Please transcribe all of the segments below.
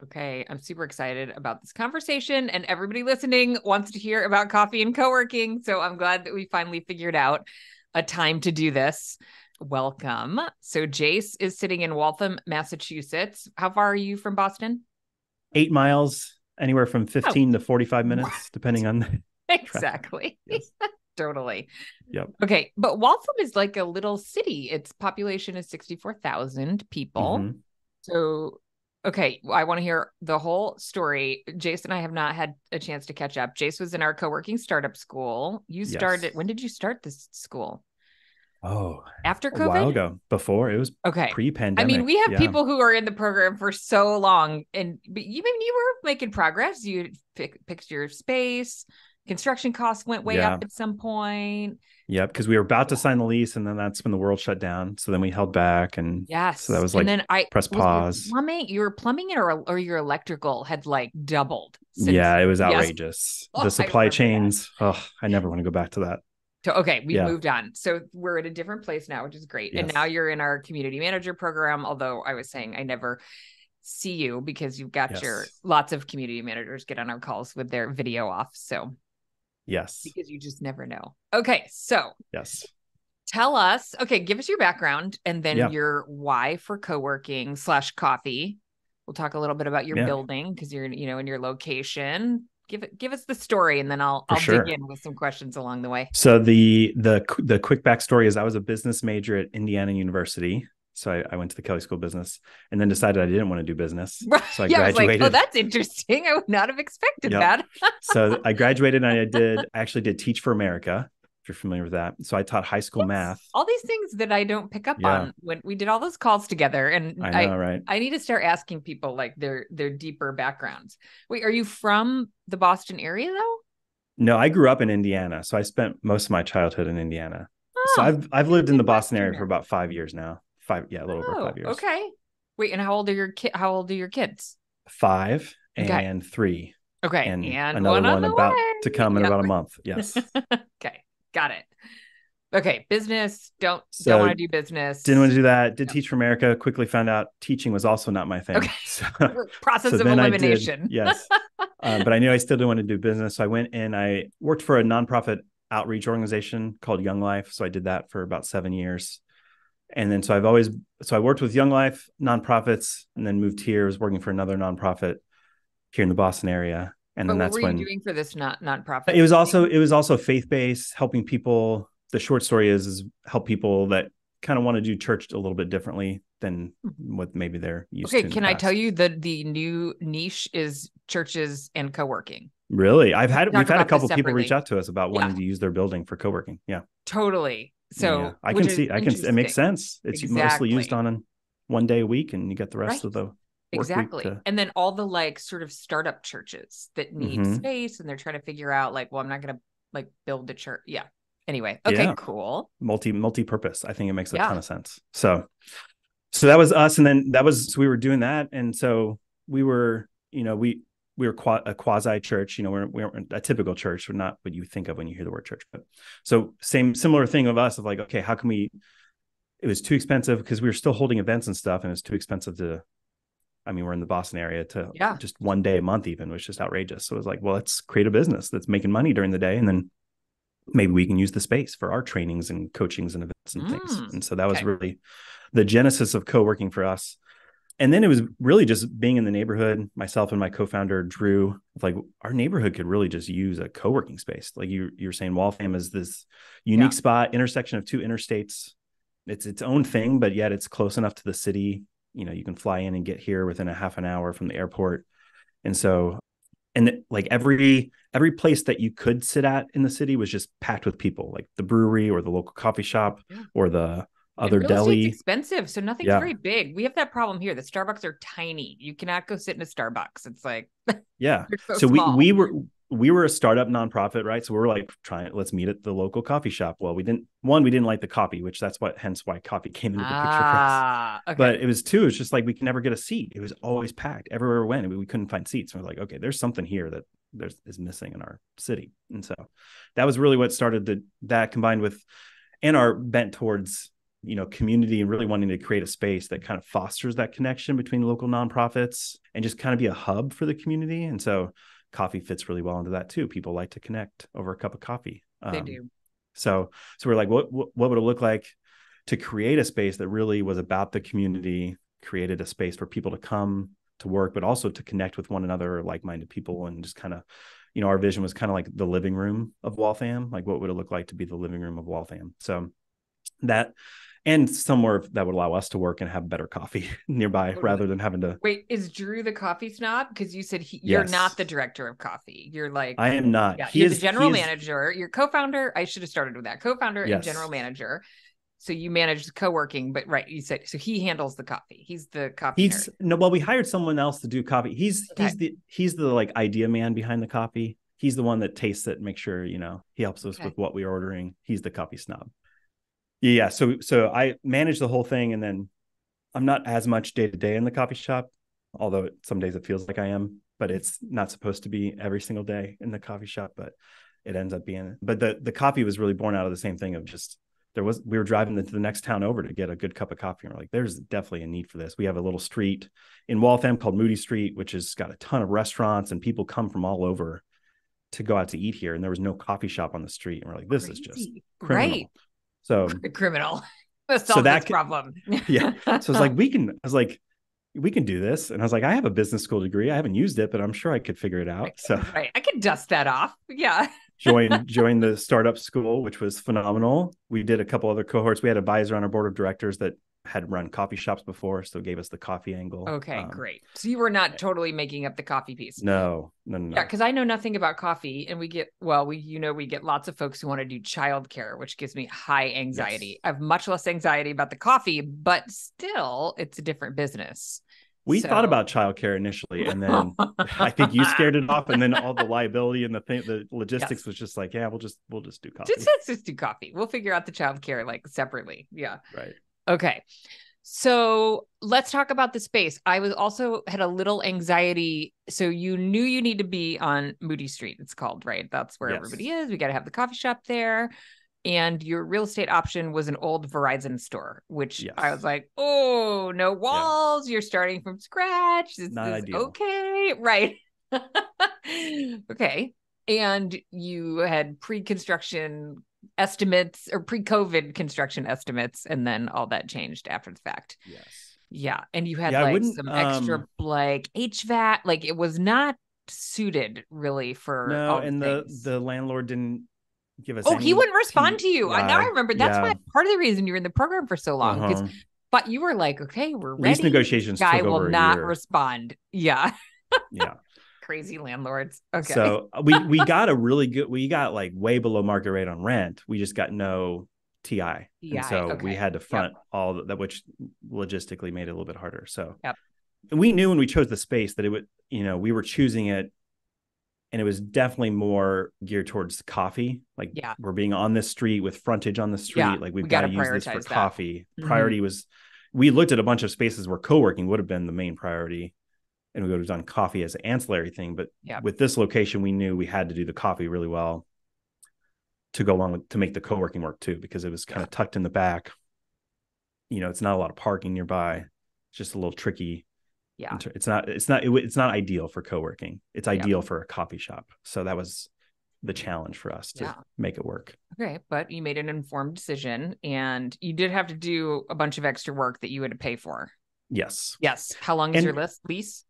Okay, I'm super excited about this conversation, and everybody listening wants to hear about coffee and co-working. So I'm glad that we finally figured out a time to do this. Welcome. So Jace is sitting in Waltham, Massachusetts. How far are you from Boston? 8 miles, anywhere from Oh, 15 to 45 what? minutes, depending on the traffic. Exactly. Yes. Totally. Yep. Okay, but Waltham is like a little city. Its population is 64,000 people. Hmm. So, okay, I want to hear the whole story. Jace and I have not had a chance to catch up. Jace was in our co-working startup school. You started, Yes. when did you start this school? Oh, After a while COVID? ago. Before it was Okay. I mean, we pre-pandemic. have Yeah. people who are in the program for so long, and but even you were making progress. You picked your space. Construction costs went way up Yeah. at some point. Yep. Because we were about to sign the lease, and then that's when the world shut down. So then we held back, and so that Yes. was And like then I press was pause. your plumbing or your electrical had like doubled since Yeah, it was yes. outrageous. The Oh, I supply remember that. chains. Oh, I never want to go back to that. So okay, we've Yeah. moved on. So we're at a different place now, which is great. And now Yes. you're in our community manager program, although I was saying I never see you because you've got your Yes. lots of community managers get on our calls with their video off. So Yes. because you just never know. Okay, so Yes. tell us, okay, give us your background and then Yeah. your why for co-working slash coffee. We'll talk a little bit about your Yeah. building because you're, in your location. Give us the story and then For I'll dig sure. in with some questions along the way. So the quick backstory is I was a business major at Indiana University. So I went to the Kelly School of Business and then decided I didn't want to do business. So I Yeah, I was like, oh, graduated. that's interesting. I would not have expected Yep. that. So I graduated and I actually did Teach for America, if you're familiar with that. So I taught high school Yes. math. All these things that I don't pick up Yeah, on when we did all those calls together. And I I know, right? I need to start asking people like their deeper backgrounds. Wait, are you from the Boston area though? No, I grew up in Indiana. So I spent most of my childhood in Indiana. So Oh, I've you're lived in the Boston area for Midwesterner. about 5 years now. Five, yeah, a little over Oh, 5 years. okay. Wait, and how old are your kids? Five Okay. and three, Okay. and And another one on one the about to way. come in Yep. about a month. Yes. Okay. Got it. Okay. Business. Don't So want to do didn't want business. to do that. Did No. Teach for America. Quickly found out teaching was also not my Okay. thing. So, Process so of then I did, elimination. yes. But I knew I still didn't want to do business. So I went and I worked for a nonprofit outreach organization called Young Life. So I did that for about 7 years. And then so I worked with Young Life nonprofits and then moved here. I was working for another nonprofit here in the Boston area. And But then what were that's you when doing for this nonprofit? it was also faith-based, helping people. The short story is help people that kind of want to do church a little bit differently than what maybe they're used Okay, to in the can I tell past. you that the new niche is churches and co-working? Really, We can we've talk had a about this couple of people reach separately. out to us about Yeah, wanting to use their building for co-working. Yeah. totally. Yeah. So, I which can is see, it makes interesting. sense. It's mostly used Exactly. on one day a week and you get the rest Right. of the work week Exactly. to. And then all the like sort of startup churches that need Hmm. space and they're trying to figure out like, well, I'm not going to like build a church. Yeah. Anyway. Okay, Yeah. cool. Multi-purpose. I think it makes a Yeah. ton of sense. So that was us. And then so we were doing that. And so we were, we were a quasi church, we weren't a typical church. We're not what you think of when you hear the word church, but so similar thing of us of like, okay, how can it was too expensive because we were still holding events and stuff. And it was too expensive we're in the Boston area to Yeah. just one day a month even was just outrageous. So it was like, well, let's create a business that's making money during the day. And then maybe we can use the space for our trainings and coachings and events and things. And so that was Okay. really the genesis of co-working for us. And then it was really just being in the neighborhood, myself and my co-founder, Drew, like our neighborhood could really just use a co-working space. Like you're saying, Waltham is this Yeah. unique spot, intersection of two interstates. It's its own thing, but yet it's close enough to the city. You can fly in and get here within a half an hour from the airport. And so, and like every place that you could sit at in the city was just packed with people, like the brewery or the local coffee shop Yeah. or the And other real estate's deli. expensive, so nothing's Yeah. very big. We have that problem here. The Starbucks are tiny. You cannot go sit in a Starbucks. It's like Yeah. they're so So we small. we were we were a startup nonprofit, right? So we were like let's meet at the local coffee shop. Well, we didn't like the coffee, which hence why coffee came into the picture for us. Ah, But okay. it was too, it's just like we could never get a seat. It was always packed everywhere we went. We couldn't find seats. And we're like, okay, there's something here that is missing in our city. And so that was really what started that combined with and our bent towards community and really wanting to create a space that kind of fosters that connection between local nonprofits and just kind of be a hub for the community. And so coffee fits really well into that too. People like to connect over a cup of coffee. They do. So we're like, what would it look like to create a space that really was about the community, created a space for people to come to work, but also to connect with one another, like-minded people, and just kind of, our vision was kind of like the living room of Waltham. Like, what would it look like to be the living room of Waltham? So that, and somewhere that would allow us to work and have better coffee nearby rather than having to. Wait, is Drew the coffee snob? Because you said you're Yes. not the director of coffee. You're like, I am not. Yeah, you're the general manager. You're co-founder. I should have started with that. Co-founder and general manager. So you manage the co-working, but right, you said, so he handles the coffee. He's the coffee nerd. No, well, we hired someone else to do coffee. He's the like idea man behind the coffee. He's the one that tastes it, make sure, he helps us with what we're ordering. He's the coffee snob. Yeah. So I manage the whole thing, and then I'm not as much day to day in the coffee shop, although some days it feels like I am, but it's not supposed to be every single day in the coffee shop, but it ends up being. But the coffee was really born out of the same thing of just, we were driving to the next town over to get a good cup of coffee. And we're like, there's definitely a need for this. We have a little street in Waltham called Moody Street, which has got a ton of restaurants, and people come from all over to go out to eat here. And there was no coffee shop on the street. And we're like, this is just criminal. Right. So criminal. Solve this problem. Yeah. So I was like, we can do this. And I was like, I have a business school degree. I haven't used it, but I'm sure I could figure it out. I could dust that off. Yeah. joined the startup school, which was phenomenal. We did a couple other cohorts. We had an advisor on our board of directors that had run coffee shops before, so gave us the coffee angle. Okay, great. So you were not totally making up the coffee piece. No. Yeah, because I know nothing about coffee, and we get lots of folks who want to do childcare, which gives me high anxiety. Yes. I have much less anxiety about the coffee, but still, it's a different business. We thought about childcare initially, and then I think you scared it off, and then all the liability and the logistics was just like, yeah, we'll just do coffee. Let's just do coffee. We'll figure out the childcare like separately. Yeah. Right. Okay. So let's talk about the space. I was also had a little anxiety. So you knew you need to be on Moody Street. It's called, right? That's where everybody is. We got to have the coffee shop there. And your real estate option was an old Verizon store, which I was like, oh, no walls. You're starting from scratch. This Not is ideal. Okay. Right. Okay. And you had pre-construction estimates or pre-COVID construction estimates, and then all that changed after the fact. Yes. Yeah. And you had some extra like HVAC, like it was not suited really for the landlord didn't give us he wouldn't respond to you. Now I remember that's why part of the reason you were in the program for so long, because but you were like, okay, we're ready. Lease negotiations guy will not respond. Yeah. Crazy landlords. Okay. So we got like way below market rate on rent. We just got no TI. And so we had to front all that, which logistically made it a little bit harder. So we knew when we chose the space that it would, we were choosing it, and it was definitely more geared towards coffee. Like we're being on this street with frontage on the street. Yeah. Like we've got to use this for coffee. Mm-hmm. Priority was, we looked at a bunch of spaces where co-working would have been the main priority, and we would have done coffee as an ancillary thing. But with this location, we knew we had to do the coffee really well to go along with, to make the co-working work too, because it was kind of tucked in the back. It's not a lot of parking nearby. It's just a little tricky. Yeah. It's not ideal for co-working. It's ideal for a coffee shop. So that was the challenge for us to make it work. Okay. But you made an informed decision, and you did have to do a bunch of extra work that you had to pay for. Yes. How long is your lease?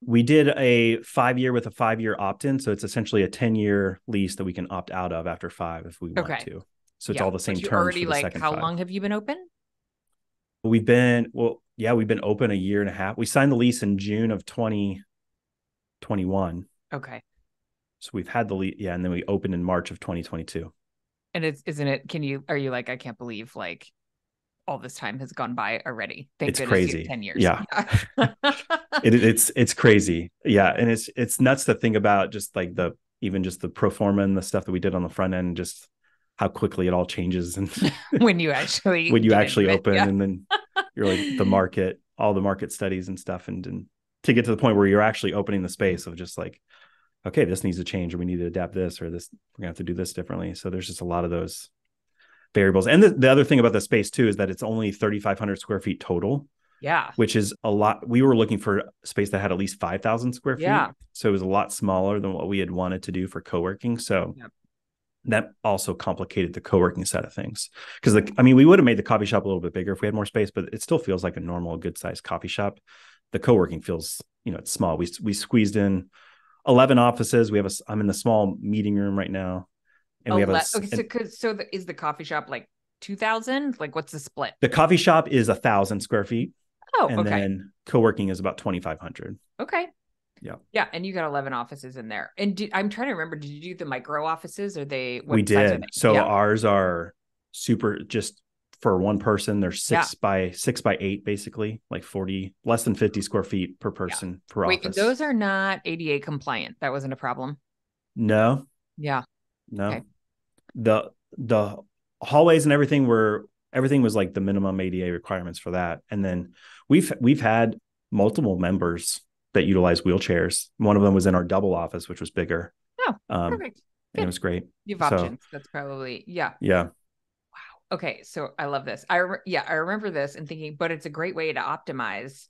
We did a 5-year with a 5-year opt-in. So it's essentially a 10-year lease that we can opt out of after 5 if we want to. So it's all the same terms for the second 5. How long have you been open? We've been open a year and a half. We signed the lease in June of 2021. Okay. So we've had the lease. Yeah. And then we opened in March of 2022. And are you like, I can't believe like all this time has gone by already. It's crazy. 10 years. Yeah. It's crazy. Yeah. And it's nuts to think about just like even just the pro forma and the stuff that we did on the front end, just how quickly it all changes. And when you actually open and then you're like all the market studies and stuff. And to get to the point where you're actually opening the space of just like, okay, this needs to change, or we need to adapt this, or this, we're gonna have to do this differently. So there's just a lot of those variables. And the other thing about the space too is that it's only 3,500 square feet total, Yeah. which is a lot. We were looking for space that had at least 5,000 square feet. Yeah. So it was a lot smaller than what we had wanted to do for co-working. So that also complicated the co-working side of things. Because we would have made the coffee shop a little bit bigger if we had more space, but it still feels like a normal, good sized coffee shop. The co-working feels, it's small. We squeezed in 11 offices. I'm in the small meeting room right now. And we have is the coffee shop like 2,000? Like, what's the split? The coffee shop is 1,000 square feet. Oh, and then co-working is about 2,500. Okay. Yeah. Yeah. And you got 11 offices in there. And I'm trying to remember, did you do the micro offices? We did. So ours are super, just for one person, they're 6x8, basically, like 40, less than 50 square feet per person per office. Wait, those are not ADA compliant. That wasn't a problem. No. Yeah. No. Okay. The hallways and everything was like the minimum ADA requirements for that. And then we've had multiple members that utilize wheelchairs. One of them was in our double office, which was bigger. Oh, perfect. And it was great. You have options. That's probably, Yeah. Wow. Okay. So I love this. I remember this and thinking, but it's a great way to optimize.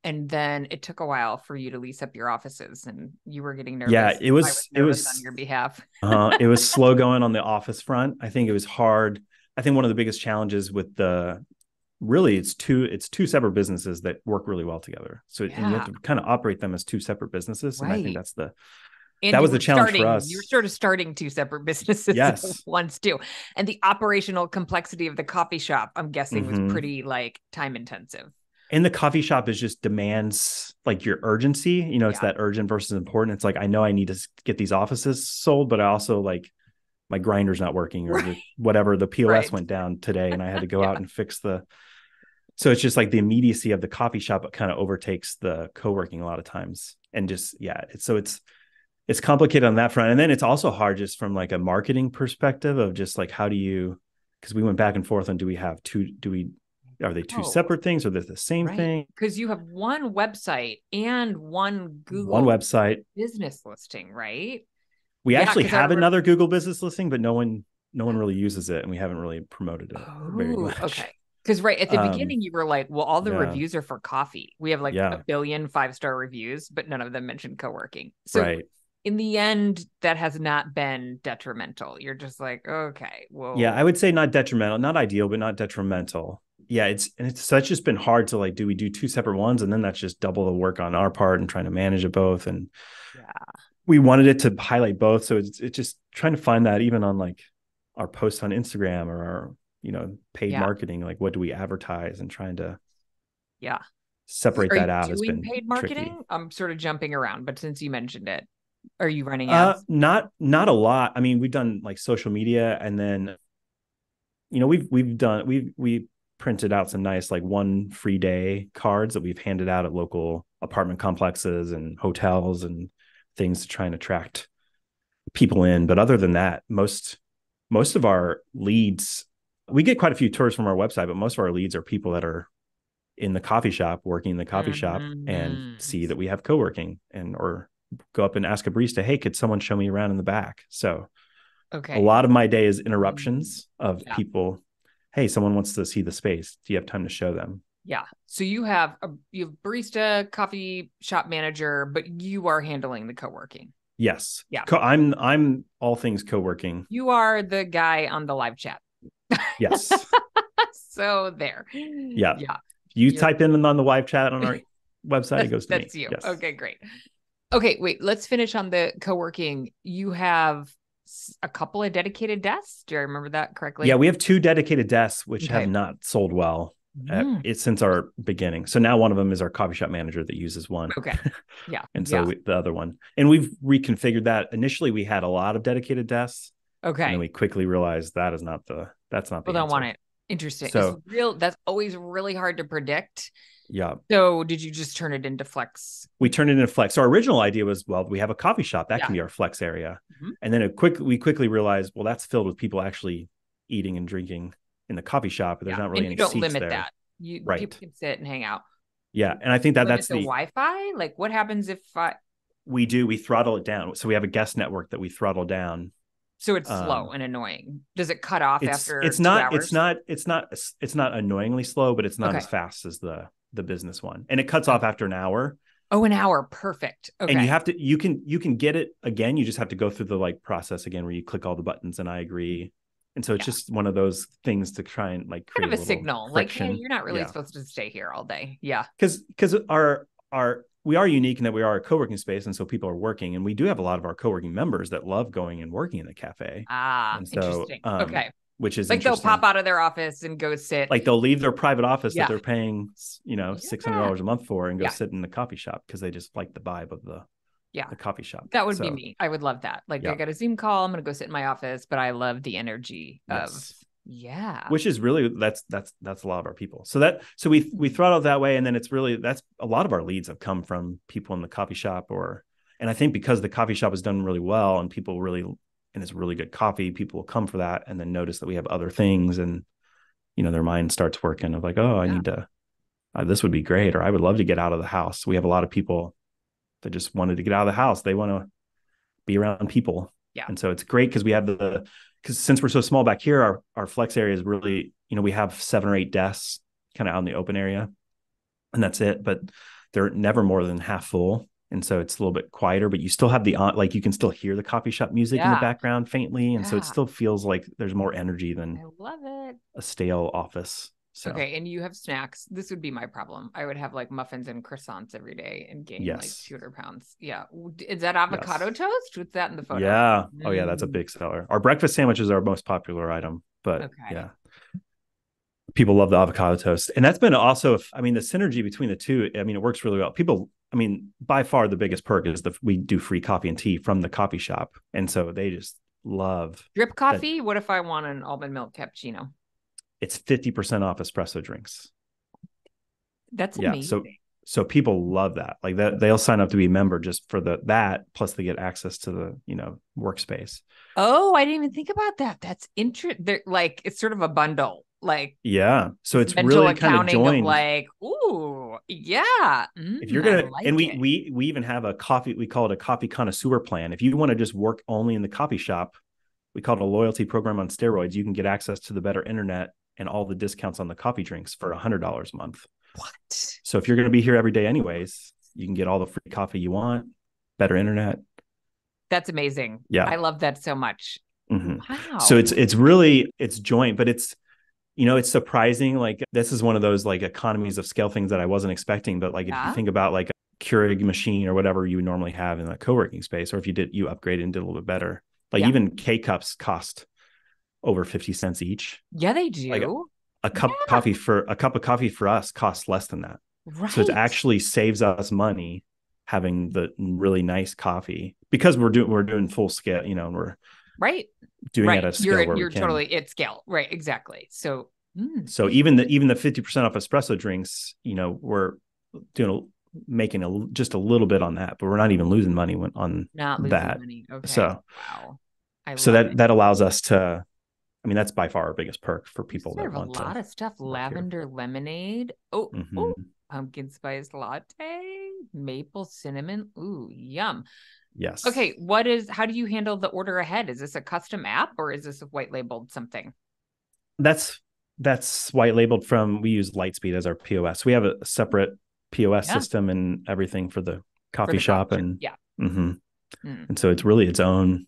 And then it took a while for you to lease up your offices and you were getting nervous. Yeah, it was on your behalf. It was slow going on the office front. I think it was hard. I think one of the biggest challenges with it's two separate businesses that work really well together. So and you have to kind of operate them as two separate businesses. Right. And I think that was the challenge for us. You were sort of starting two separate businesses at once too. And the operational complexity of the coffee shop, I'm guessing, was pretty like time intensive. And the coffee shop just demands like your urgency. It's that urgent versus important. It's like, I know I need to get these offices sold, but I also like my grinder's not working or whatever. The POS went down today and I had to go out and fix so it's just like the immediacy of the coffee shop kind of overtakes the co-working a lot of times. And just, it's complicated on that front. And then it's also hard just from like a marketing perspective of just like, because we went back and forth on, are they two separate things or they're the same thing? Because you have one website and one Google website business listing, right? We actually have another Google business listing, but no one really uses it. And we haven't really promoted it very much. Okay. Because at the beginning you were like, well, all the reviews are for coffee. We have like 1 billion 5-star reviews, but none of them mention co-working. So in the end, that has not been detrimental. You're just like, okay, well. Yeah, I would say not detrimental, not ideal, but not detrimental. Yeah, it's just been hard to like, do we do two separate ones? And then that's just double the work on our part and trying to manage it both. And we wanted it to highlight both. So it's just trying to find that even on like our posts on Instagram or our, paid marketing, like what do we advertise and trying to separate that out has been paid marketing. Tricky. I'm sort of jumping around, but since you mentioned it, are you running ads? Not a lot. I mean, we've done like social media and then, we printed out some nice like 1 free day cards that we've handed out at local apartment complexes and hotels and things to try and attract people in. But other than that, most of our leads, we get quite a few tours from our website, but most of our leads are people that are in the coffee shop, working in the coffee shop and see that we have co-working or go up and ask a barista, hey, could someone show me around in the back? So a lot of my day is interruptions of people. Hey, someone wants to see the space. Do you have time to show them? Yeah. So you have barista, coffee shop manager, but you are handling the co-working. Yes. Yeah. I'm all things co-working. You are the guy on the live chat. Yes. So there. Yeah. Yeah. You type in on the live chat on our website, it goes to me. That's you. Yes. Okay, great. Okay, wait, let's finish on the co-working. You have a couple of dedicated desks. Do I remember that correctly? Yeah, we have 2 dedicated desks, which have not sold well since our beginning. So now one of them is our coffee shop manager that uses one. Okay. Yeah. And so the other one. And we've reconfigured that. Initially, we had a lot of dedicated desks. Okay. And then we quickly realized that's not the answer. Don't want it. Interesting. So, that's always really hard to predict. Yeah. So did you just turn it into flex? We turned it into flex. So our original idea was, well, we have a coffee shop that can be our flex area. Mm-hmm. And then we quickly realized, well, that's filled with people actually eating and drinking in the coffee shop. But there's not really any seats there. You don't limit that. People can sit and hang out. Yeah. And I think that's the Wi-Fi. Like what happens if we throttle it down. So we have a guest network that we throttle down So it's slow and annoying. Does it cut off after 2 hours? It's not annoyingly slow, but it's not as fast as the business one. And it cuts off after an hour. Oh, an hour. Perfect. Okay. And you can get it again. You just have to go through the like process again where you click all the buttons and I agree. And so it's just one of those things to try and like create kind of a signal friction. Like, hey, you're not really supposed to stay here all day. Yeah. Because we are unique in that we are a co-working space. And so people are working, and we do have a lot of our co-working members that love going and working in the cafe. And so, interesting. Okay. Which is like they'll pop out of their office and go sit. Like they'll leave their private office that they're paying, $600 a month for and go sit in the coffee shop because they just like the vibe of the coffee shop. That would be me. I would love that. Like I got a Zoom call. I'm going to go sit in my office, but I love the energy of which is really, that's a lot of our people. So we throttle that way. And then it's really, that's a lot of our leads have come from people in the coffee shop and I think because the coffee shop has done really well and people really, and it's really good coffee, people will come for that and then notice that we have other things and, their mind starts working of like, oh, I need to, this would be great. Or I would love to get out of the house. We have a lot of people that just wanted to get out of the house. They want to be around people. Yeah. And so it's great because we have because since we're so small back here, our flex area is really, we have 7 or 8 desks kind of out in the open area and that's it, but they're never more than half full. And so it's a little bit quieter, but you still have you can still hear the coffee shop music in the background faintly. And so it still feels like there's more energy than I love it. A stale office. So. Okay. And you have snacks. This would be my problem. I would have like muffins and croissants every day and gain like 200 pounds. Yeah. Is that avocado toast? What's that in the photo? Yeah. Oh yeah. That's a big seller. Our breakfast sandwiches are our most popular item, but people love the avocado toast. And that's been also, the synergy between the two, it works really well. People, by far the biggest perk is we do free coffee and tea from the coffee shop. And so they just love drip coffee. What if I want an almond milk cappuccino? It's 50% off espresso drinks. That's amazing. So people love that. Like that, they'll sign up to be a member just for that. Plus they get access to the, workspace. Oh, I didn't even think about that. That's interesting. Like, it's sort of a bundle. Like, so it's really kind of joined. Like, ooh, yeah. If you're gonna, and we even have a coffee. We call it a coffee connoisseur plan. If you want to just work only in the coffee shop, we call it a loyalty program on steroids. You can get access to the better internet and all the discounts on the coffee drinks for $100 a month. What? So if you're going to be here every day anyways, you can get all the free coffee you want, better internet. That's amazing. Yeah. I love that so much. Mm-hmm. Wow. So it's really joint, but it's, it's surprising. Like this is one of those like economies of scale things that I wasn't expecting. But like if you think about like a Keurig machine or whatever you would normally have in a co-working space, or if you upgraded and did a little bit better, like even K-cups cost over 50 cents each. Yeah, they do. Like a cup of coffee for us costs less than that. Right. So it actually saves us money having the really nice coffee because we're doing full scale, and we're doing it at a scale you're totally at scale. Right. Exactly. So even the 50% off espresso drinks, we're making just a little bit on that, but we're not even losing money on that. Money. Okay. So wow. That allows us to, that's by far our biggest perk for people that want a lot of stuff. Lavender lemonade. Oh, pumpkin spice latte, maple cinnamon. Ooh, yum. Yes. Okay. How do you handle the order ahead? Is this a custom app or is this a white labeled something? That's white labeled we use Lightspeed as our POS. We have a separate POS system and everything for the coffee shop. And and so it's really its own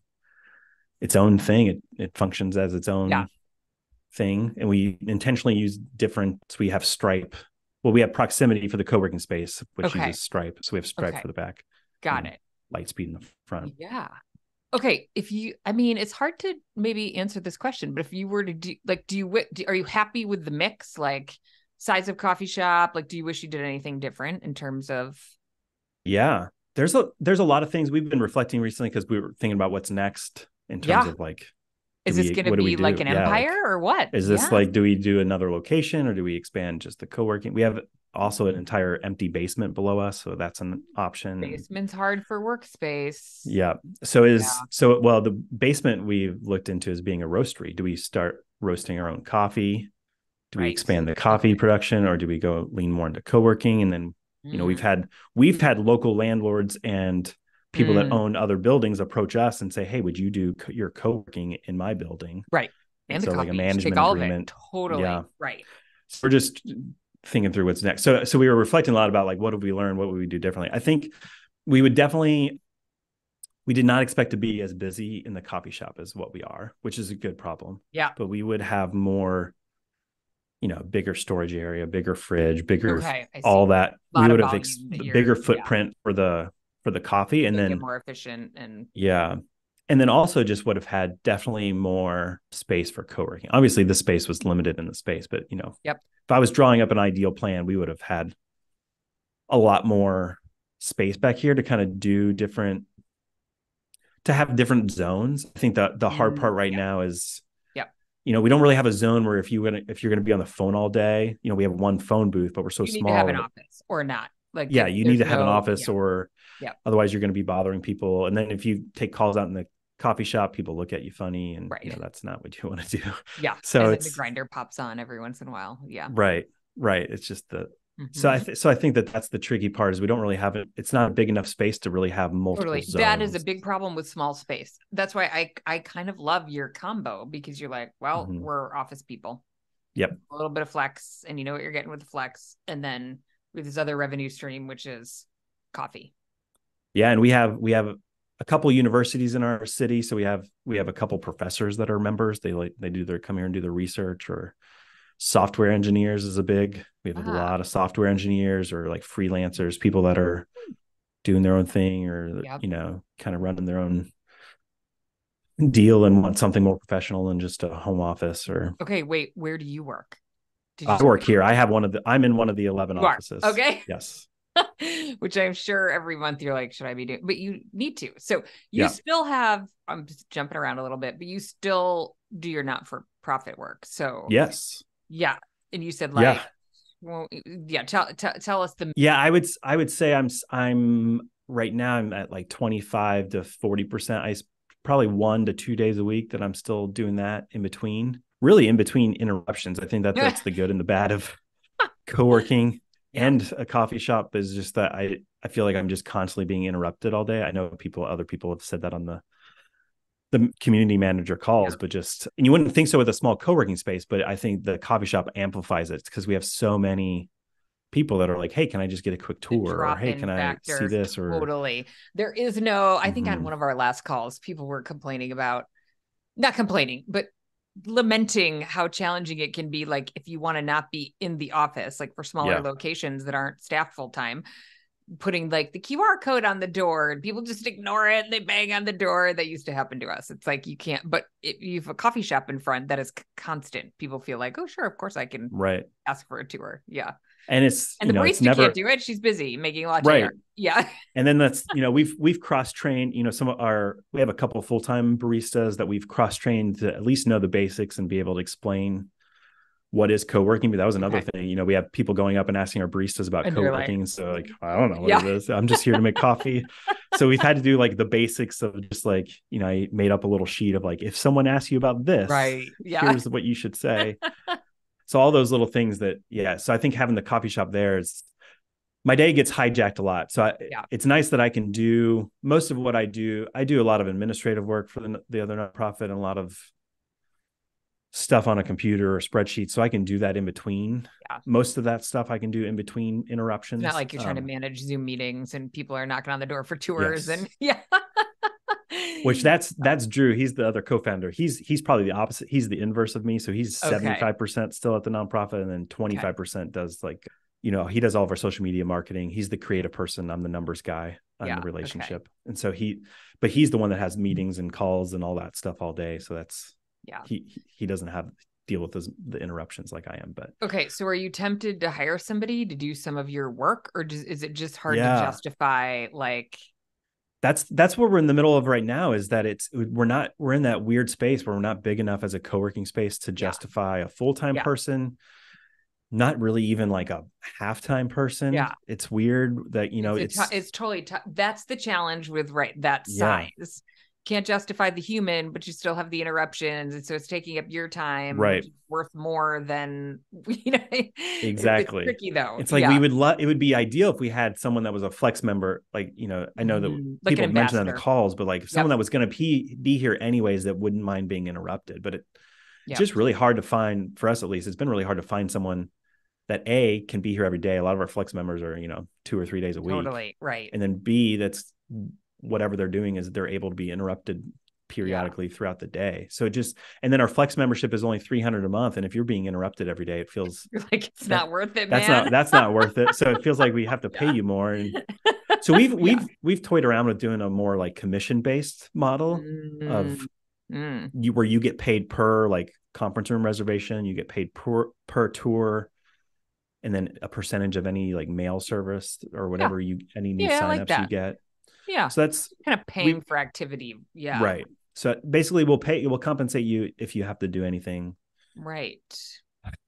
thing. It functions as its own thing. And we intentionally use we have Stripe. Well, we have Proximity for the co-working space, which uses Stripe. So we have Stripe for the back. Got it. Lightspeed in the front. Yeah. Okay. It's hard to maybe answer this question, but if you were to do, like, are you happy with the mix? Like size of coffee shop? Like, do you wish you did anything different in terms of? Yeah, there's a lot of things we've been reflecting recently because we were thinking about what's next in terms of like, is this going to be like an empire or what? Is this like, do we do another location or do we expand just the co-working? We have also an entire empty basement below us. So that's an option. Basement's hard for workspace. Yeah. The basement we've looked into is being a roastery. Do we start roasting our own coffee? Do we expand the coffee production or do we go lean more into co-working? And then, we've had local landlords and people that own other buildings approach us and say, hey, would you do your co-working in my building? Right. And the so like coffee. a You should take management all agreement. of it. Totally. Yeah. Right. So we're just thinking through what's next. So we were reflecting a lot about like, what have we learned? What would we do differently? I think we did not expect to be as busy in the coffee shop as what we are, which is a good problem. Yeah. But we would have more, bigger storage area, bigger fridge, bigger, all that. We would have bigger footprint for the coffee, and then more efficient. And and then also just would have had definitely more space for co-working. Obviously the space was limited in the space, but if I was drawing up an ideal plan, we would have had a lot more space back here to kind of do to have different zones. I think that the hard part right now is, we don't really have a zone where if you're going to be on the phone all day, we have one phone booth, but we're so small. You need to have an office or not. Like, you need to have an office or otherwise you're going to be bothering people. And then if you take calls out in the coffee shop, people look at you funny, and that's not what you want to do. Yeah. So the grinder pops on every once in a while. Yeah. Right. It's just so I think that's the tricky part is we don't really have it. It's not a big enough space to really have multiple zones. That is a big problem with small space. That's why I kind of love your combo, because you're like, well, we're office people. Yep. A little bit of flex, and you know what you're getting with the flex. And then with this other revenue stream, which is coffee. Yeah. And we have a couple universities in our city. So we have a couple professors that are members. They come here and do their research, or software engineers is we have a lot of software engineers or like freelancers, people that are doing their own thing or, kind of running their own deal and want something more professional than just a home office. Or okay, wait, where do you work? I work here. I'm in one of the 11 offices. Okay. Yes. Which I'm sure every month you're like, should I be doing? But you need to. So you still have, I'm just jumping around a little bit, but you still do your not-for-profit work. So yes. Yeah. And you said like, well, tell us the. Yeah, I would say I'm right now I'm at like 25 to 40%. Probably 1 to 2 days a week that I'm still doing that in between interruptions. I think that's the good and the bad of co-working and a coffee shop is just that I feel like I'm just constantly being interrupted all day. I know other people have said that on the community manager calls, but and you wouldn't think so with a small co-working space, but I think the coffee shop amplifies it because we have so many people that are like, hey, can I just get a quick tour? Or hey, can I see this? Or totally. There is no, I think on one of our last calls, people were not complaining, but lamenting how challenging it can be. Like if you want to not be in the office, like for smaller locations that aren't staffed full time, putting like the QR code on the door and people just ignore it. They bang on the door. That used to happen to us. It's like, you can't, but if you have a coffee shop in front, that is constant. People feel like, oh, sure, of course I can ask for a tour. Yeah. And the barista can't do it. She's busy making a latte. Right. Yeah. And then that's, we've cross-trained, we have a couple of full-time baristas that we've cross-trained to at least know the basics and be able to explain what is co-working. But that was another thing, we have people going up and asking our baristas about co-working. Like, so like, I don't know what it is. I'm just here to make coffee. So we've had to do like the basics of just like, I made up a little sheet of like, if someone asks you about this, here's what you should say. So all those little things so I think having the coffee shop there my day gets hijacked a lot. So it's nice that I can do most of what I do. I do a lot of administrative work for the other nonprofit and a lot of stuff on a computer or spreadsheet. So I can do that in between. Yeah. Most of that stuff I can do in between interruptions. It's not like you're trying to manage Zoom meetings and people are knocking on the door for tours and Which that's Drew. He's the other co-founder. He's probably the opposite. He's the inverse of me. So he's 75% still at the nonprofit, and then 25% does like, he does all of our social media marketing. He's the creative person. I'm the numbers guy on the relationship. And so he's the one that has meetings and calls and all that stuff all day. So that's, he doesn't have deal with the interruptions like I am. But okay. So are you tempted to hire somebody to do some of your work, or is it just hard to justify like, that's what we're in the middle of right now, is that we're in that weird space where we're not big enough as a co-working space to justify a full-time person, not really even like a half-time person. Yeah. It's weird that, it's totally tough. That's the challenge with that size, can't justify the human, but you still have the interruptions. And so it's taking up your time, which Right. is worth more than, it's Exactly. tricky though. It's like Yeah. we would love, it would be ideal if we had someone that was a flex member. Like, I know that Like an people mention that in the ambassador. calls, but like someone Yep. that was going to be here anyways that wouldn't mind being interrupted. But it's Yep. just really hard to find, for us at least. It's been really hard to find someone that A, can be here every day. A lot of our flex members are, 2 or 3 days a week. Totally. Right. And then B, that's whatever they're doing is they're able to be interrupted periodically throughout the day. So and then our flex membership is only $300 a month. And if you're being interrupted every day, it feels You're like, it's not worth it, that's man. that's not worth it. So it feels like we have to pay you more. And so we've toyed around with doing a more like commission-based model of where you get paid per like conference room reservation, you get paid per tour, and then a percentage of any like mail service or whatever any new signups you get. Yeah. So that's kind of paying for activity. Yeah. Right. So basically we'll compensate you if you have to do anything. Right.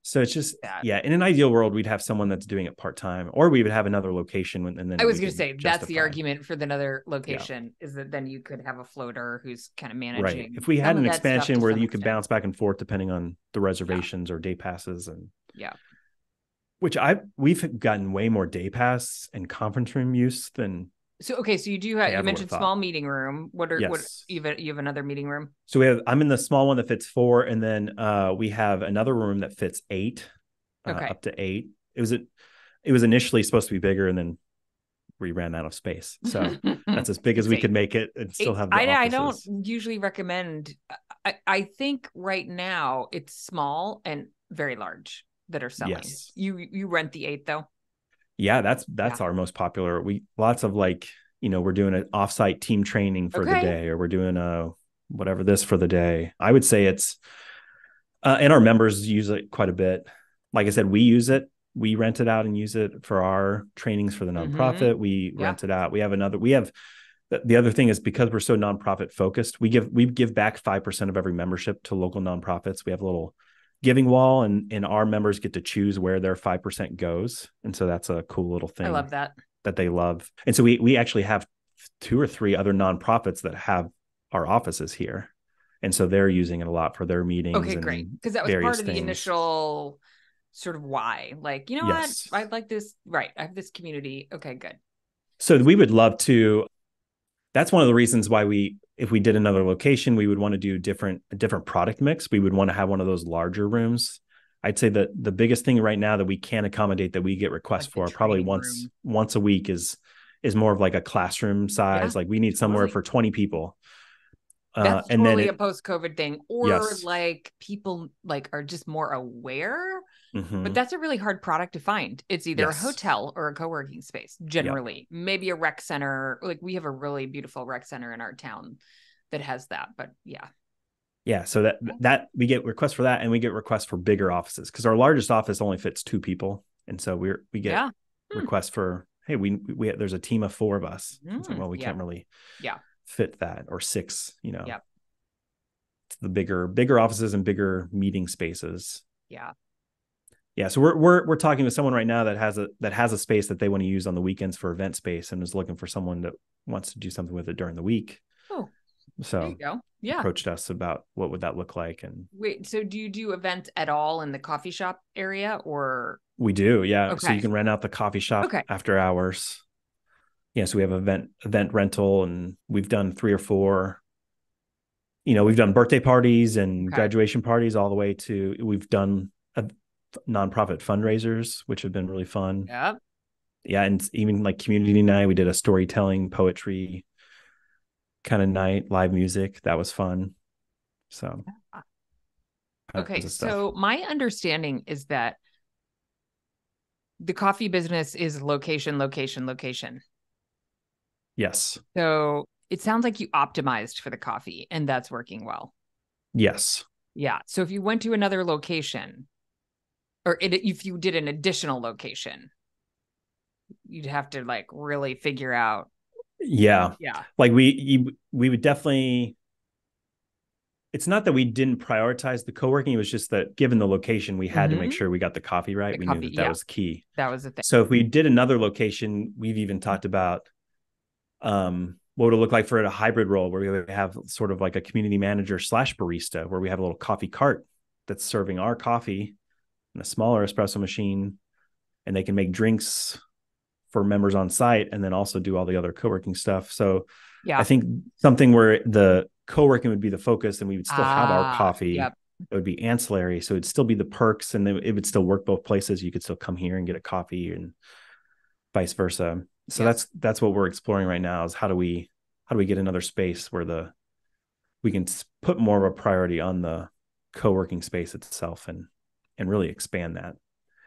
So it's just, in an ideal world, we'd have someone that's doing it part-time, or we would have another location. And then I was going to say, that's the argument for the another location is that then you could have a floater who's kind of managing. Right. If we had an expansion where you could bounce back and forth depending on the reservations or day passes which we've gotten way more day pass and conference room use than. So, okay. So you mentioned small meeting room. What you have another meeting room? So I'm in the small one that fits 4. And then we have another room that fits 8, up to 8. It was initially supposed to be bigger, and then we ran out of space. So that's as big as we could make it and still have the offices. I don't usually recommend, I think right now it's small and very large that are selling. Yes. You rent the 8 though? Yeah, that's our most popular. Lots of like, we're doing an offsite team training for the day, or we're doing whatever this for the day. I would say it's, and our members use it quite a bit. Like I said, we use it. We rent it out and use it for our trainings for the nonprofit. We rent it out. The other thing is, because we're so nonprofit focused, we give back 5% of every membership to local nonprofits. We have a little giving wall, and our members get to choose where their 5% goes. And so that's a cool little thing. I love that they love. And so we actually have 2 or 3 other nonprofits that have our offices here. And so they're using it a lot for their meetings. Okay, great. Because that was part of the initial sort of why. Like, what? I like this. Right. I have this community. Okay, good. So we would love to. That's one of the reasons why if we did another location, we would want to do a different product mix. We would want to have one of those larger rooms. I'd say that the biggest thing right now that we can accommodate that we get requests for probably once a week is more of like a classroom size. Like we need somewhere for 20 people. That's totally a post-COVID thing, or like people like are just more aware. But that's a really hard product to find. It's either a hotel or a co-working space. Generally, maybe a rec center. Like we have a really beautiful rec center in our town that has that. But so that we get requests for that, and we get requests for bigger offices, because our largest office only fits 2 people, and so we get requests for, hey, we there's a team of 4 of us. It's like, well, we can't really fit that, or 6. It's the bigger offices and bigger meeting spaces. So we're talking to someone right now that has a space that they want to use on the weekends for event space, and is looking for someone that wants to do something with it during the week. Oh, so there you go. Approached us about what would that look like. And wait, so do you do events at all in the coffee shop area, or? We do, yeah. Okay. So you can rent out the coffee shop after hours. Yeah, so we have event rental, and we've done 3 or 4. We've done birthday parties and graduation parties, all the way to we've done nonprofit fundraisers, which have been really fun. Yeah, and even like community night, we did a storytelling, poetry kind of night, live music. That was fun. So so my understanding is that the coffee business is location. Yes. So it sounds like you optimized for the coffee, and that's working well. Yes. Yeah. So if you went to another location, or if you did an additional location, you'd have to like really figure out. Yeah. Like we would definitely. It's not that we didn't prioritize the co-working. It was just that given the location, we had to make sure we got the coffee right. We knew that was key. That was the thing. So if we did another location, we've even talked about what would it look like for a hybrid role where we have sort of like a community manager slash barista, where we have a little coffee cart that's serving our coffee in a smaller espresso machine, and they can make drinks for members on site and then also do all the other co-working stuff. So I think something where the co-working would be the focus, and we would still have our coffee. Yep. It would be ancillary. So it'd still be the perks, and then it would still work both places. You could still come here and get a coffee and vice versa. So that's what we're exploring right now, is how do we get another space where we can put more of a priority on the co-working space itself and really expand that.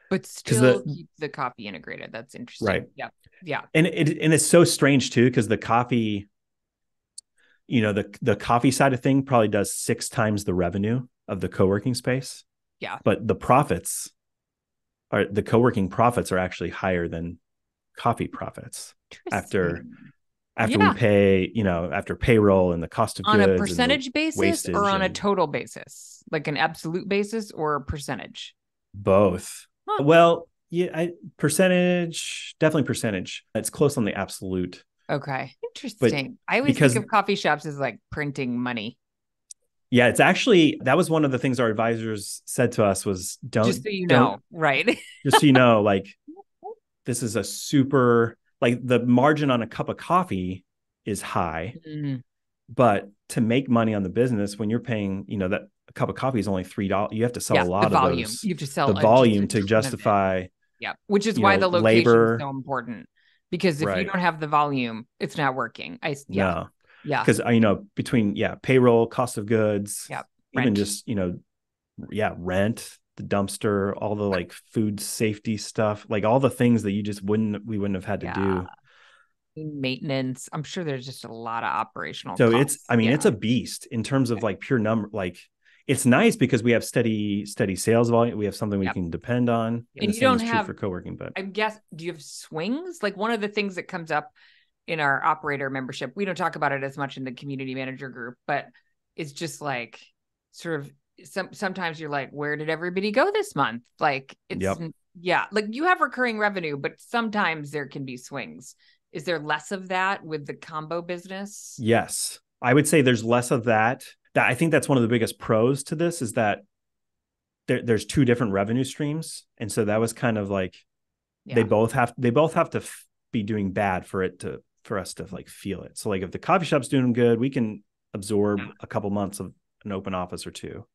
But still keep the coffee integrated. That's interesting. Right. Yeah. Yeah. And it's so strange too, because the coffee, the coffee side of thing probably does 6 times the revenue of the co-working space. Yeah. But the co-working profits are actually higher than coffee profits after we pay, after payroll and the cost of goods. On a percentage basis or on a and total basis, like an absolute basis or a percentage? Both. Huh. Well, yeah, definitely percentage. It's close on the absolute. Okay. Interesting. I always think of coffee shops as like printing money. Yeah, it's actually, that was one of the things our advisors said to us was just so you know, right? Just so you know, like, this is a super, like, the margin on a cup of coffee is high, but to make money on the business, when you're paying, that a cup of coffee is only $3, you have to sell a lot of volume. those. You have to sell the volume to justify. Yeah, which is why the location is so important, because if you don't have the volume, it's not working. No. Yeah. Because, between, payroll, cost of goods, even just, rent, the dumpster, all the like food safety stuff, like all the things that we wouldn't have had to do. Maintenance. I'm sure there's just a lot of operational costs. It's it's a beast in terms of like pure number. Like, it's nice because we have steady sales volume. We have something we can depend on. And you don't have for co-working, but I guess, do you have swings? Like, one of the things that comes up in our operator membership, we don't talk about it as much in the community manager group, but it's just like sort of sometimes you're like, where did everybody go this month? Like, it's like you have recurring revenue, but sometimes there can be swings. Is there less of that with the combo business? Yes, I would say there's less of that. I think that's one of the biggest pros to this, is that there's 2 different revenue streams. And so that was kind of like, they both have to be doing bad for us to like feel it. So like, if the coffee shop's doing good, we can absorb a couple months of an open office or 2,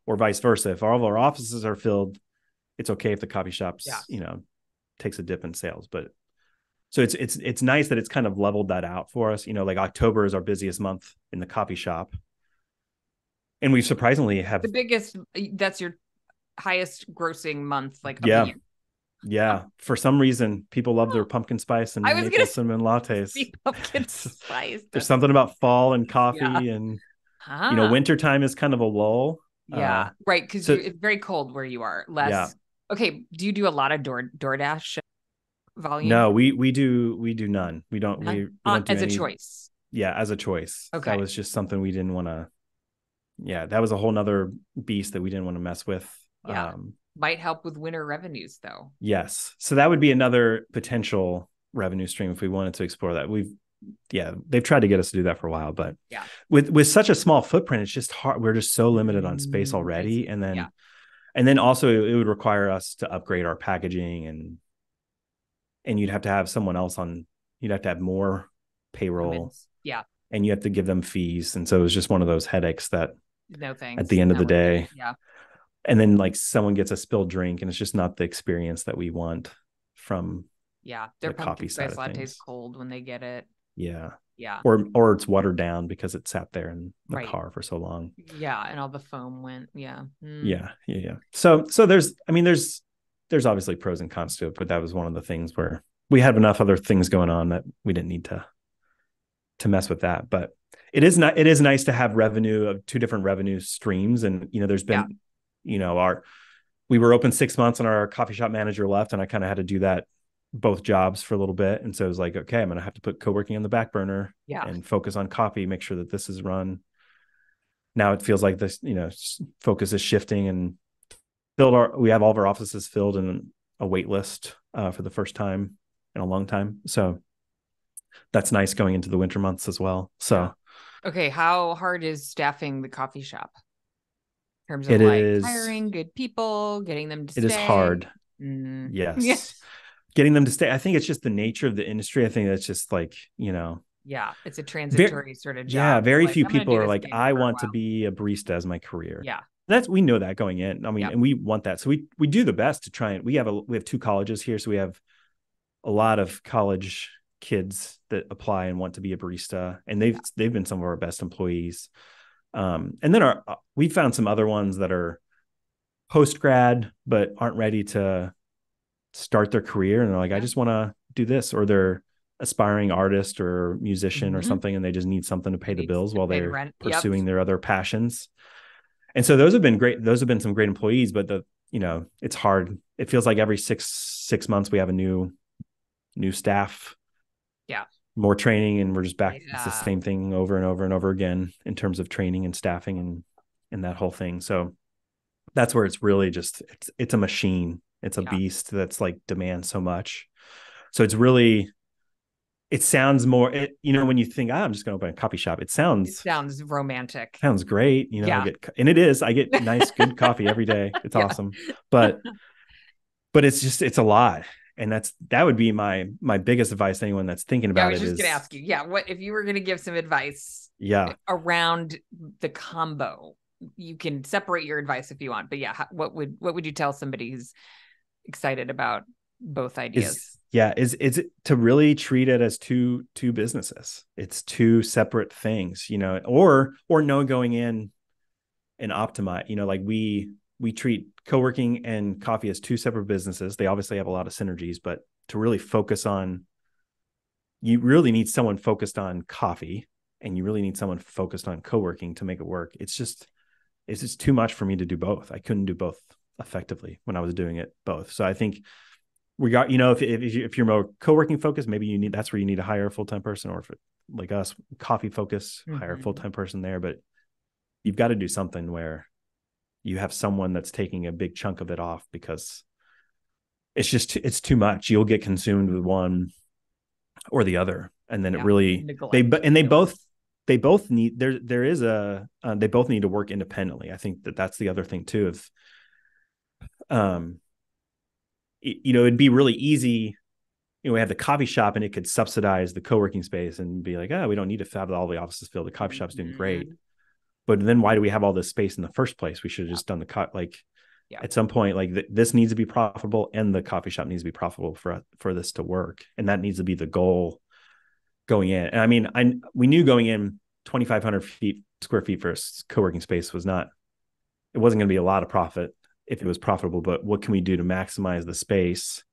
or vice versa. If all of our offices are filled, it's okay if the coffee shops, takes a dip in sales. But so it's nice that it's kind of leveled that out for us. Like, October is our busiest month in the coffee shop, and we surprisingly have the biggest. That's your highest grossing month, like, of the year. Yeah. For some reason, people love their pumpkin spice and maple cinnamon lattes. Pumpkin spice. There's something about fall and coffee, and wintertime is kind of a lull. Yeah, right. Because it's very cold where you are. Less. Yeah. Okay. Do you do a lot of DoorDash volume? No, we do none. We don't. None? We don't do as a choice. Yeah, as a choice. Okay. That was just something we didn't want to. Yeah, that was a whole nother beast that we didn't want to mess with. Yeah. Might help with winter revenues, though. Yes. So that would be another potential revenue stream if we wanted to explore that. They've tried to get us to do that for a while, but with such a small footprint, it's just hard. We're just so limited on space already. And then also it would require us to upgrade our packaging, and you'd have to have someone else you'd have to have more payroll. Yeah. And you have to give them fees. And so it was just one of those headaches that no thanks. At the end of the day. Yeah. And then like someone gets a spilled drink, and it's just not the experience that we want from their pumpkin spice latte's cold when they get it. Yeah. Yeah. Or it's watered down because it sat there in the car for so long. Yeah. And all the foam went. Yeah. Yeah. So there's obviously pros and cons to it, but that was one of the things where we had enough other things going on that we didn't need to mess with that. But it is nice to have revenue of 2 different revenue streams. And, there's been, we were open 6 months and our coffee shop manager left, and I kind of had to do that, both jobs, for a little bit. And so it was like, okay, I'm going to have to put co-working on the back burner and focus on coffee, make sure that this is run. Now it feels like this, focus is shifting, and we have all of our offices filled and a wait list for the first time in a long time. So that's nice going into the winter months as well. So Yeah. Okay, how hard is staffing the coffee shop in terms of it like is hiring good people, getting them to it is stay? hard. Yeah. Yes. Getting them to stay. I think it's just the nature of the industry. I think that's just like, Yeah, it's a very, transitory sort of yeah, job. very Like, few I'm going to people do are this like, gig I for a want to while. be a barista as my career. Yeah. We know that going in. I mean, Yeah. and we want that. So we do the best to try, and we have 2 colleges here. So we have a lot of college kids that apply and want to be a barista, and they've been some of our best employees. And then we found some other ones that are post grad but aren't ready to start their career, and they're like, I just want to do this, or they're aspiring artist or musician or Mm-hmm. something, and they just need something to pay the Needs bills to while pay the they're rent. Yep. pursuing their other passions. And so those have been great. Those have been some great employees, but it's hard. It feels like every six months we have a new staff, Yeah. more training, and we're just back. Yeah. It's the same thing over and over and over again in terms of training and staffing and that whole thing. So that's where it's really just, it's a machine. It's a beast that's like demands so much. So it's really, it sounds more, when you think, I'm just going to open a coffee shop, it sounds romantic. Sounds great. And it is, I get nice, good coffee every day. It's awesome. But it's a lot. And that would be my biggest advice to anyone that's thinking about it. I was just going to ask you, what if you were going to give some advice around the combo? You can separate your advice if you want, but what would you tell somebody who's excited about both ideas? Is it to really treat it as two businesses? It's two separate things, or no, going in and optimize, like we treat co-working and coffee as two separate businesses. They obviously have a lot of synergies, but to really focus on, you really need someone focused on coffee, and you really need someone focused on co-working to make it work. It's just too much for me to do both. I couldn't do both effectively when I was doing it both. So I think we got, if you're more co-working focused, maybe that's where you need to hire a full-time person, or if it, like us, coffee focus, hire a full-time person there. But you've got to do something where you have someone that's taking a big chunk of it off, because it's too much. You'll get consumed with one or the other. And then it really, they both need, they both need to work independently. I think that's the other thing too, it'd be really easy. We have the coffee shop and it could subsidize the co-working space and be like, we don't need to have all the offices filled. The coffee shop's doing great. But then why do we have all this space in the first place? We should have just done at some point, this needs to be profitable, and the coffee shop needs to be profitable for this to work. And that needs to be the goal going in. And I mean, we knew going in 2,500 square feet for a co-working space it wasn't going to be a lot of profit if it was profitable, but what can we do to maximize the space?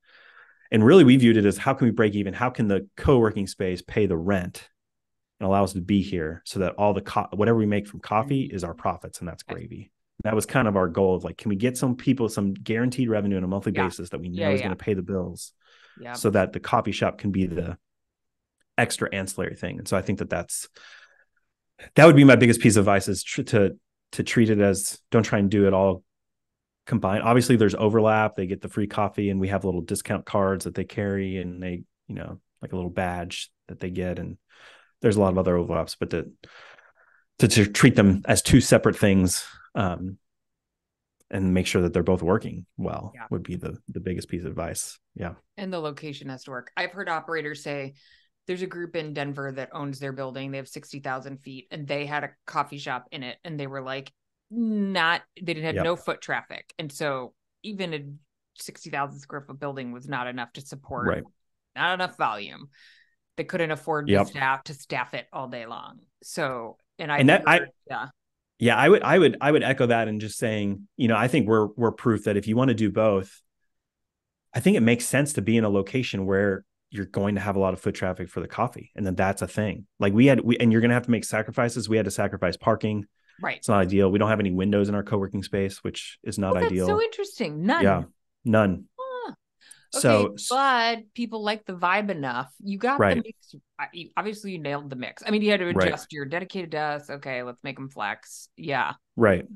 And really we viewed it as, how can we break even? How can the co-working space pay the rent and allow us to be here, so that all the whatever we make from coffee is our profits, and that's gravy. That was kind of our goal of can we get some people some guaranteed revenue on a monthly basis that we know is going to pay the bills, so that the coffee shop can be the extra ancillary thing. And so I think that would be my biggest piece of advice, is to treat it as, don't try and do it all combined. Obviously there's overlap. They get the free coffee, and we have little discount cards that they carry, and they, like a little badge that they get. And there's a lot of other overlaps, but to treat them as two separate things, and make sure that they're both working well would be the biggest piece of advice. Yeah. And the location has to work. I've heard operators say there's a group in Denver that owns their building. They have 60,000 feet, and they had a coffee shop in it. And they were like, they didn't have no foot traffic. And so even a 60,000 square foot building was not enough to support, not enough volume. They couldn't afford the staff to staff it all day long. So, I would echo that, and just saying, I think we're proof that if you want to do both, I think it makes sense to be in a location where you're going to have a lot of foot traffic for the coffee. And then that's a thing. Like and you're going to have to make sacrifices. We had to sacrifice parking. Right. It's not ideal. We don't have any windows in our co-working space, which is not ideal. That's so interesting. None. Yeah. None. Okay, but people like the vibe enough. You got the mix. Obviously, you nailed the mix. I mean, you had to adjust your dedicated desks. Okay, let's make them flex. Yeah. Right.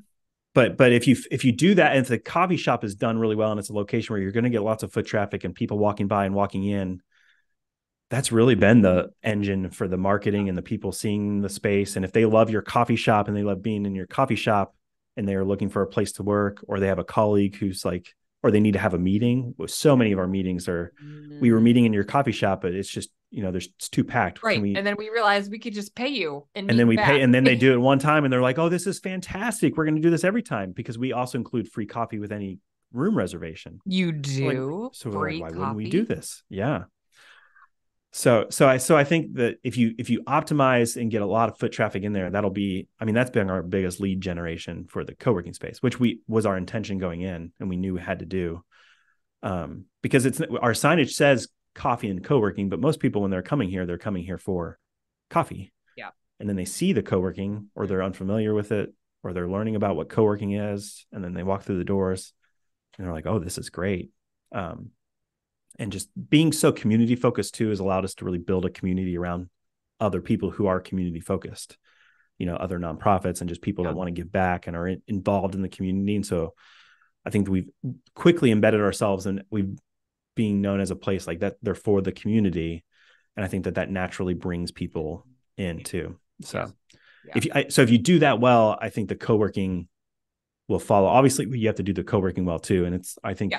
But if you do that, and if the coffee shop is done really well, and it's a location where you're going to get lots of foot traffic and people walking by and walking in, that's really been the engine for the marketing and the people seeing the space. And if they love your coffee shop and they love being in your coffee shop and they are looking for a place to work, or they have a colleague who's like, or they need to have a meeting. So many of our meetings are, we were meeting in your coffee shop, but it's just, it's too packed. Can Right. we, And then we realized we could just pay you and and then meet we pay, back. and then they do it one time and they're like, oh, this is fantastic. We're going to do this every time, because we also include free coffee with any room reservation. You do? So we're like, Free why coffee? wouldn't we do this? Yeah. So I think that if you optimize and get a lot of foot traffic in there, that'll be, I mean, that's been our biggest lead generation for the co-working space, which was our intention going in, and we knew we had to do, because our signage says coffee and co-working, but most people, when they're coming here for coffee. Yeah. And then they see the co-working, or they're unfamiliar with it, or they're learning about what co-working is, and then they walk through the doors and they're like, oh, this is great. And just being so community focused too has allowed us to really build a community around other people who are community focused, other nonprofits and just people that want to give back and are involved in the community. And so I think that we've quickly embedded ourselves, and we've being known as a place like that. They're for the community. And I think that naturally brings people in too. So if you do that well, I think the co-working will follow. Obviously you have to do the co-working well too. And I think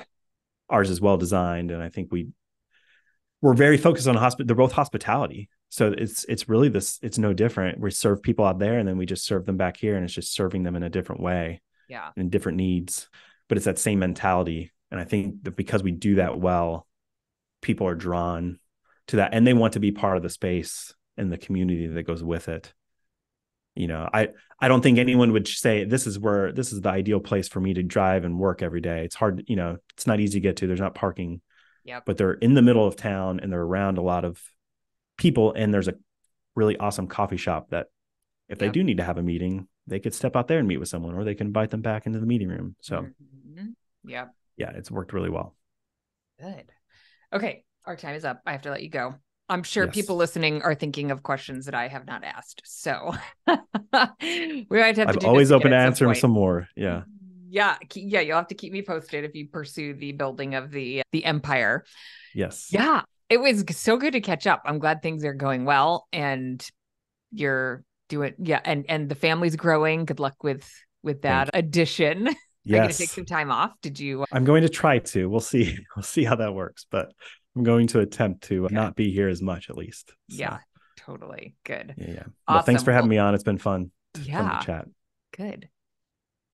ours is well designed. And I think we're very focused on they're both hospitality. So it's really it's no different. We serve people out there and then we just serve them back here, and it's just serving them in a different way. Yeah. And different needs, but it's that same mentality. And I think that because we do that well, people are drawn to that, and they want to be part of the space and the community that goes with it. I don't think anyone would say this is the ideal place for me to drive and work every day. It's hard, it's not easy to get to. There's not parking, but they're in the middle of town and they're around a lot of people. And there's a really awesome coffee shop that if they do need to have a meeting, they could step out there and meet with someone, or they can invite them back into the meeting room. So yeah, it's worked really well. Good. Okay. Our time is up. I have to let you go. I'm sure people listening are thinking of questions that I have not asked. So we might have to do always open to answering some more. Yeah. Yeah. You'll have to keep me posted if you pursue the building of the empire. Yes. Yeah. It was so good to catch up. I'm glad things are going well and you're doing, and the family's growing. Good luck with that addition. Yes. Are you going to take some time off? I'm going to try to. We'll see. We'll see how that works, but I'm going to attempt to not be here as much, at least. So. Yeah, totally. Good. Yeah. Awesome. Well, thanks for having me on. It's been fun. Fun to chat. Good.